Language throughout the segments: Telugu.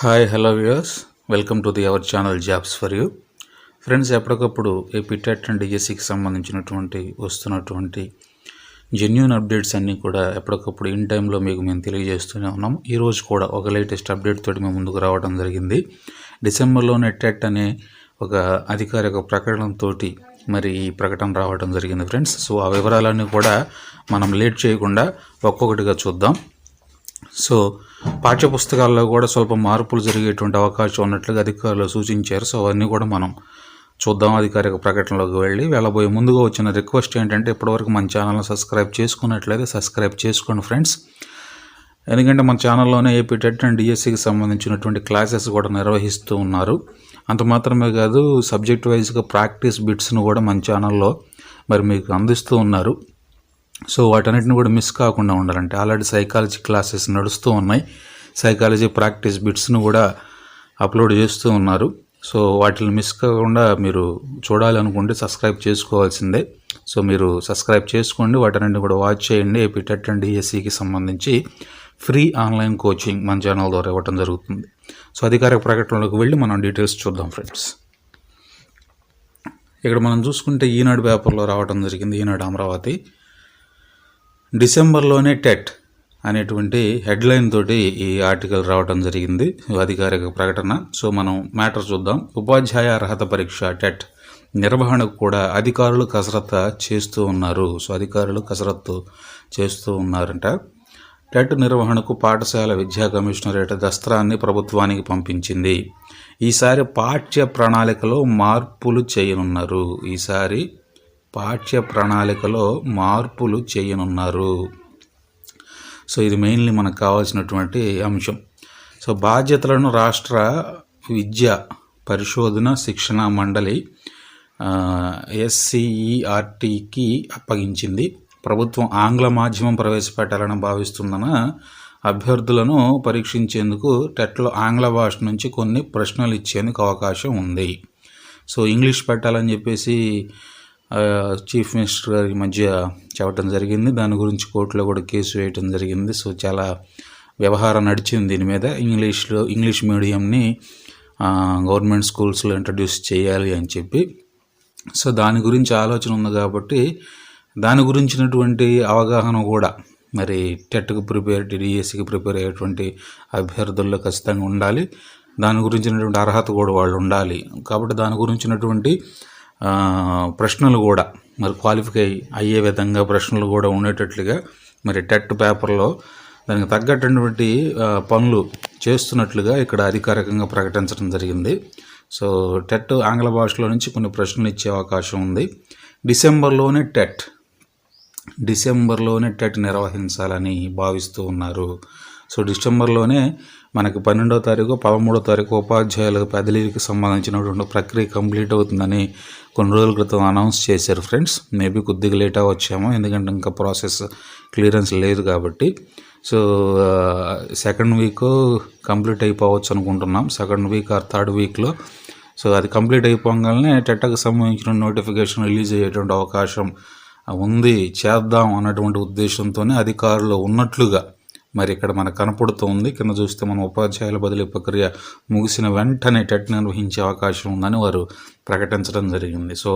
Hi hello viewers, welcome to our channel jobs for you. Friends, ఎప్పటికప్పుడు ఏపీ టెట్ అండ్ డిఎస్సికి సంబంధించినటువంటి వస్తున్నటువంటి జెన్యూన్ అప్డేట్స్ అన్నీ కూడా ఎప్పటికప్పుడు ఇన్ టైంలో మీకు మేము తెలియజేస్తూనే ఉన్నాం. ఈరోజు కూడా ఒక లేటెస్ట్ అప్డేట్ తోటి మేము ముందుకు రావడం జరిగింది. డిసెంబర్లోనే టెట్ అనే ఒక అధికారిక ప్రకటనతో మరి ఈ ప్రకటన రావడం జరిగింది ఫ్రెండ్స్. సో ఆ వివరాలన్నీ కూడా మనం లేట్ చేయకుండా ఒక్కొక్కటిగా చూద్దాం. సో పాఠ్యపుస్తకాల్లో కూడా స్వల్ప మార్పులు జరిగేటువంటి అవకాశం ఉన్నట్లుగా అధికారులు సూచించారు. సో అవన్నీ కూడా మనం చూద్దాం. అధికారిక ప్రకటనలోకి వెళ్ళబోయే ముందుగా వచ్చిన రిక్వెస్ట్ ఏంటంటే, ఇప్పటివరకు మన ఛానల్ని సబ్స్క్రైబ్ చేసుకున్నట్లయితే సబ్స్క్రైబ్ చేసుకోండి ఫ్రెండ్స్. ఎందుకంటే మన ఛానల్లోనే ఏపీ టెట్ అండ్ డిఎస్సికి సంబంధించినటువంటి క్లాసెస్ కూడా నిర్వహిస్తూ ఉన్నారు. అంత మాత్రమే కాదు, సబ్జెక్ట్ వైజ్గా ప్రాక్టీస్ బిట్స్ను కూడా మన ఛానల్లో మరి మీకు అందిస్తూ ఉన్నారు. సో వాటన్నిటిని కూడా మిస్ కాకుండా ఉండాలంటే ఆల్రెడీ సైకాలజీ క్లాసెస్ నడుస్తూ ఉన్నాయి. సైకాలజీ ప్రాక్టీస్ బిట్స్ను కూడా అప్లోడ్ చేస్తూ ఉన్నారు. సో వాటిని మిస్ కాకుండా మీరు చూడాలనుకుంటే సబ్స్క్రైబ్ చేసుకోవాల్సిందే. సో మీరు సబ్స్క్రైబ్ చేసుకోండి, వాటన్నిటిని కూడా వాచ్ చేయండి. ఏపీ టెట్ అండ్ డిఎస్సికి సంబంధించి ఫ్రీ ఆన్లైన్ కోచింగ్ మన ఛానల్ ద్వారా ఇవ్వడం జరుగుతుంది. సో అధికారిక ప్రకటనలోకి వెళ్ళి మనం డీటెయిల్స్ చూద్దాం ఫ్రెండ్స్. ఇక్కడ మనం చూసుకుంటే ఈనాడు పేపర్లో రావడం జరిగింది. ఈనాడు అమరావతి డిసెంబర్లోనే టెట్ అనేటువంటి హెడ్లైన్ తోటి ఈ ఆర్టికల్ రావడం జరిగింది, అధికారిక ప్రకటన. సో మనం మ్యాటర్ చూద్దాం. ఉపాధ్యాయ అర్హత పరీక్ష టెట్ నిర్వహణకు కూడా అధికారులు కసరత్తు చేస్తూ ఉన్నారు. సో అధికారులు కసరత్తు చేస్తూ ఉన్నారంట. టెట్ నిర్వహణకు పాఠశాల విద్యా కమిషనరేట్ దస్త్రాన్ని ప్రభుత్వానికి పంపించింది. ఈసారి పాఠ్య ప్రణాళికలో మార్పులు చేయనున్నారు. సో ఇది మెయిన్లీ మనకు కావాల్సినటువంటి అంశం. సో బాధ్యతలను రాష్ట్ర విద్యా పరిశోధన శిక్షణ మండలి SCERTకి అప్పగించింది. ప్రభుత్వం ఆంగ్ల మాధ్యమం ప్రవేశపెట్టాలని భావిస్తుందన్న అభ్యర్థులను పరీక్షించేందుకు టెట్లో ఆంగ్ల భాష నుంచి కొన్ని ప్రశ్నలు ఇచ్చేందుకు అవకాశం ఉంది. సో ఇంగ్లీష్ పెట్టాలని చెప్పేసి చీఫ్ మినిస్టర్ గారి మధ్య చెప్పడం జరిగింది. దాని గురించి కోర్టులో కూడా కేసు వేయటం జరిగింది. సో చాలా వ్యవహారం నడిచింది దీని మీద. ఇంగ్లీష్ మీడియంని గవర్నమెంట్ స్కూల్స్లో ఇంట్రడ్యూస్ చేయాలి అని చెప్పి. సో దాని గురించి ఆలోచన ఉంది కాబట్టి దాని గురించినటువంటి అవగాహన కూడా మరి టెట్కి డిఎస్సికి ప్రిపేర్ అయ్యేటువంటి అభ్యర్థుల్లో ఖచ్చితంగా ఉండాలి. దాని గురించినటువంటి అర్హత కూడా వాళ్ళు ఉండాలి. కాబట్టి దాని గురించినటువంటి ప్రశ్నలు కూడా మరి క్వాలిఫై అయ్యే విధంగా ప్రశ్నలు కూడా ఉండేటట్లుగా మరి టెట్ పేపర్లో దానికి తగ్గటువంటి పనులు చేస్తున్నట్లుగా ఇక్కడ అధికారికంగా ప్రకటించడం జరిగింది. సో టెట్ ఆంగ్ల భాషలో నుంచి కొన్ని ప్రశ్నలు ఇచ్చే అవకాశం ఉంది. డిసెంబర్లోనే టెట్ నిర్వహించాలని భావిస్తూ ఉన్నారు. సో డిసెంబర్లోనే మనకి 12వ తారీఖు 13వ తారీఖు ఉపాధ్యాయులకు బదిలీకి సంబంధించినటువంటి ప్రక్రియ కంప్లీట్ అవుతుందని కొన్ని రోజుల క్రితం అనౌన్స్ చేశారు ఫ్రెండ్స్. మేబీ కొద్దిగా లేట్ అవ్వచ్చేమో, ఎందుకంటే ఇంకా ప్రాసెస్ క్లియరెన్స్ లేదు కాబట్టి. సో సెకండ్ వీక్ కంప్లీట్ అయిపోవచ్చు అనుకుంటున్నాం, సెకండ్ వీక్ ఆర్ థర్డ్ వీక్లో. సో అది కంప్లీట్ అయిపోగానే టెట్కి సంబంధించిన నోటిఫికేషన్ రిలీజ్ అయ్యేటువంటి అవకాశం ఉంది, చేద్దాం అన్నటువంటి ఉద్దేశంతోనే అధికారులు ఉన్నట్లుగా మరి ఇక్కడ మనకు కనపడుతూ ఉంది. కింద చూస్తే మనం ఉపాధ్యాయుల బదిలీ ప్రక్రియ ముగిసిన వెంటనే టెట్ నిర్వహించే అవకాశం ఉందని వారు ప్రకటించడం జరిగింది. సో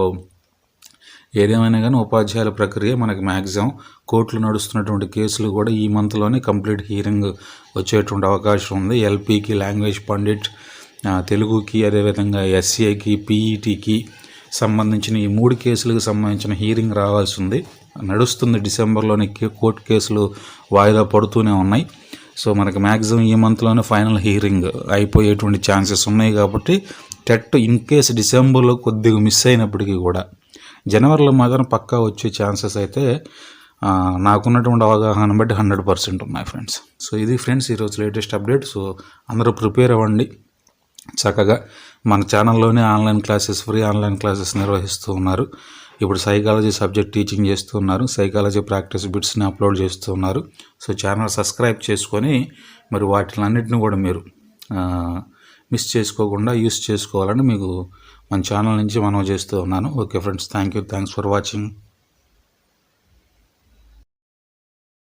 ఏదేమైనా కానీ ఉపాధ్యాయుల ప్రక్రియ మనకి మ్యాక్సిమం కోర్టులో నడుస్తున్నటువంటి కేసులు కూడా ఈ మంత్లోనే కంప్లీట్ హీరింగ్ వచ్చేటువంటి అవకాశం ఉంది. ఎల్పీకి, లాంగ్వేజ్ పండిట్, తెలుగుకి, అదేవిధంగా SCIకి, PETకి సంబంధించిన ఈ 3 కేసులకు సంబంధించిన హీరింగ్ రావాల్సి ఉంది. నడుస్తుంది. డిసెంబర్లోని కోర్టు కేసులు వాయిదా పడుతూనే ఉన్నాయి. సో మనకి మ్యాక్సిమం ఈ మంత్లోనే ఫైనల్ హీరింగ్ అయిపోయేటువంటి ఛాన్సెస్ ఉన్నాయి. కాబట్టి టెట్ ఇన్ కేసు డిసెంబర్లో కొద్దిగా మిస్ అయినప్పటికీ కూడా జనవరిలో మాత్రం పక్కా వచ్చే ఛాన్సెస్ అయితే నాకున్నటువంటి అవగాహన బట్టి 100% ఉన్నాయి ఫ్రెండ్స్. సో ఇది ఫ్రెండ్స్ ఈరోజు లేటెస్ట్ అప్డేట్. సో అందరూ ప్రిపేర్ అవ్వండి చక్కగా. మన ఛానల్లోనే ఫ్రీ ఆన్లైన్ క్లాసెస్ నిర్వహిస్తూ ఉన్నారు. ఇప్పుడు సైకాలజీ సబ్జెక్ట్ టీచింగ్ చేస్తూ ఉన్నారు. సైకాలజీ ప్రాక్టీస్ బిట్స్ని అప్లోడ్ చేస్తూ ఉన్నారు. సో ఛానల్ సబ్స్క్రైబ్ చేసుకొని మరి వాటిలన్నింటినీ కూడా మీరు మిస్ చేసుకోకుండా యూస్ చేసుకోవాలని మీకు మన ఛానల్ నుంచి మనవి చేస్తూ ఉన్నాను. Okay friends, thanks for watching.